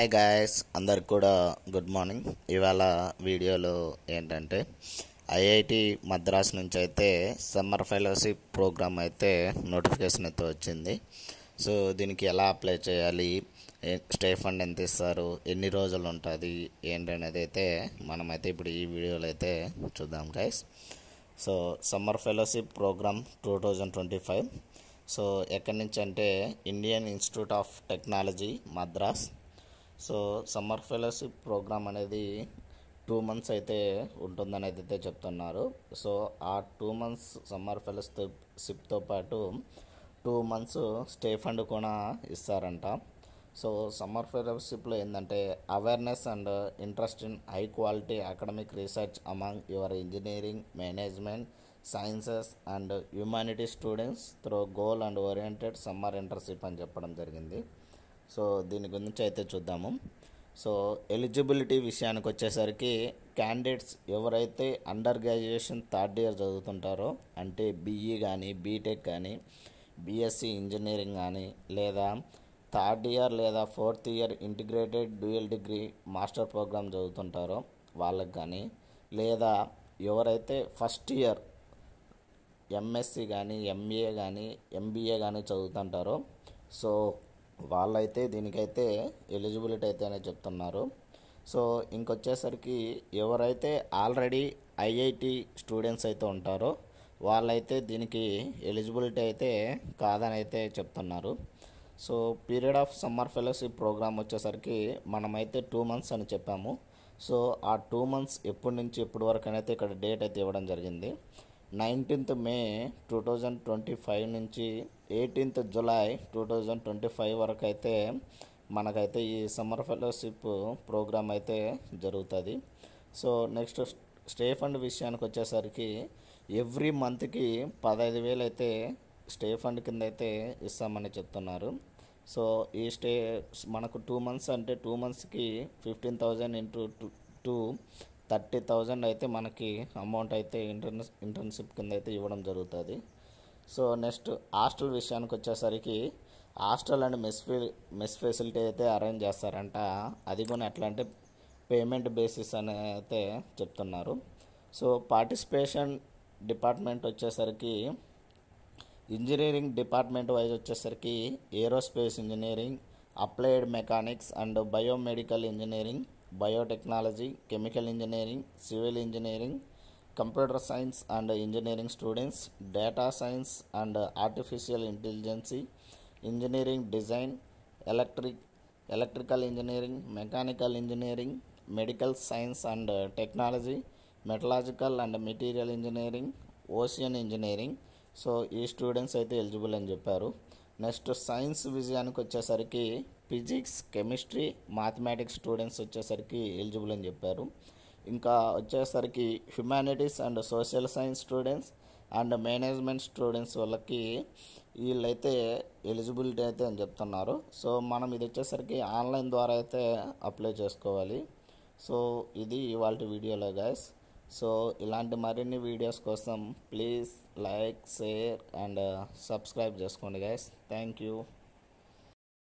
Hi guys, అందరికి కూడా good morning. ఇవాళ వీడియోలో ఏంటంటే ఐఐటి మద్రాస్ నుంచి అయితే సమ్మర్ ఫెలోషిప్ ప్రోగ్రామ్ అయితే నోటిఫికేషన్ అయితే వచ్చింది. సో దీనికి ఎలా అప్లై చేయాలి, స్టే ఫండ్ ఎంత ఇస్తారు, ఎన్ని రోజులు ఉంటుంది ఏంటనేది అయితే మనమైతే ఇప్పుడు ఈ వీడియోలో అయితే చూద్దాం guys. So summer fellowship program 2025. So ఎక్కడి నుంచి అంటే Indian Institute of Technology Madras. So summer fellowship program అనేది 2 months అయితే ఉంటుందని అయితే చెప్తున్నారు. సో ఆ 2 months సమ్మర్ ఫెలోషిప్తో పాటు 2 months స్టే ఫండ్ కూడా ఇస్తారంట. సో సమ్మర్ ఫెలోషిప్లో ఏంటంటే awareness and interest in high quality academic research among your engineering, management, sciences and humanity students through goal and oriented summer internship అని చెప్పడం జరిగింది. సో దీని గురించి అయితే చూద్దాము. సో ఎలిజిబిలిటీ విషయానికి వచ్చేసరికి క్యాండిడేట్స్ ఎవరైతే అండర్ గ్రాడ్యుయేషన్ 3rd year చదువుతుంటారో, అంటే బీఈ కానీ, బీటెక్ కానీ, బీఎస్సీ ఇంజనీరింగ్ కానీ, లేదా 3rd year లేదా 4th year integrated dual degree master program చదువుతుంటారో వాళ్ళకి కానీ, లేదా ఎవరైతే ఫస్ట్ ఇయర్ ఎంఎస్సి కానీ, ఎంఏ కానీ, ఎంబీఏ కానీ చదువుతుంటారో సో వాళ్ళైతే దీనికైతే ఎలిజిబిలిటీ అయితేనే చెప్తున్నారు. సో ఇంకొచ్చేసరికి ఎవరైతే ఆల్రెడీ ఐఐటి స్టూడెంట్స్ అయితే ఉంటారో వాళ్ళైతే దీనికి ఎలిజిబిలిటీ అయితే కాదని అయితే చెప్తున్నారు. So period of summer fellowship program వచ్చేసరికి మనమైతే 2 months అని చెప్పాము. సో ఆ 2 months ఎప్పటి నుంచి ఎప్పటి వరకు అయితే ఇక్కడ డేట్ అయితే ఇవ్వడం జరిగింది. 19th May 2025 నుంచి 18th July 2025 వరకు అయితే మనకైతే ఈ సమ్మర్ ఫెలోషిప్ ప్రోగ్రామ్ అయితే జరుగుతుంది. సో నెక్స్ట్ స్టే ఫండ్ విషయానికి వచ్చేసరికి ఎవ్రీ మంత్కి 15,000 అయితే స్టే ఫండ్ కింద అయితే ఇస్తామని చెప్తున్నారు. సో ఈ స్టే మనకు 2 months అంటే 2 monthsకి 15,000 ఇంటూ 2 30,000 అయితే మనకి అమౌంట్ అయితే ఇంటర్న్షిప్ కింద అయితే ఇవ్వడం జరుగుతుంది. సో నెక్స్ట్ హాస్టల్ విషయానికి వచ్చేసరికి హాస్టల్ అండ్ మెస్ ఫెసిలిటీ అయితే అరేంజ్ చేస్తారంట. అది కూడా ఎట్లా అంటే పేమెంట్ బేసిస్ అని అయితే చెప్తున్నారు. సో పార్టిసిపేషన్ డిపార్ట్మెంట్ వచ్చేసరికి ఇంజనీరింగ్ డిపార్ట్మెంట్ వైజ్ వచ్చేసరికి aerospace engineering, applied mechanics and biomedical engineering, biotechnology, chemical engineering, civil engineering, computer science and engineering students, data science and artificial intelligence, engineering design, electrical engineering, mechanical engineering, medical science and technology, మెటలాజికల్ and material engineering, ocean engineering. So ఈ students అయితే eligible అని చెప్పారు. Next science విషయానికి వచ్చేసరికి physics, chemistry, mathematics students వచ్చేసరికి eligible అని చెప్పారు. ఇంకా వచ్చేసరికి humanities and social science students and management students వాళ్ళకి వీళ్ళైతే ఎలిజిబిలిటీ అయితే అని చెప్తున్నారు. సో మనం ఇది వచ్చేసరికి ఆన్లైన్ ద్వారా అయితే అప్లై చేసుకోవాలి. సో ఇది ఇవాళ వీడియోలో గైస్. సో ఇలాంటి మరిన్ని వీడియోస్ కోసం please like, share and subscribe చేసుకోండి గైస్. Thank you.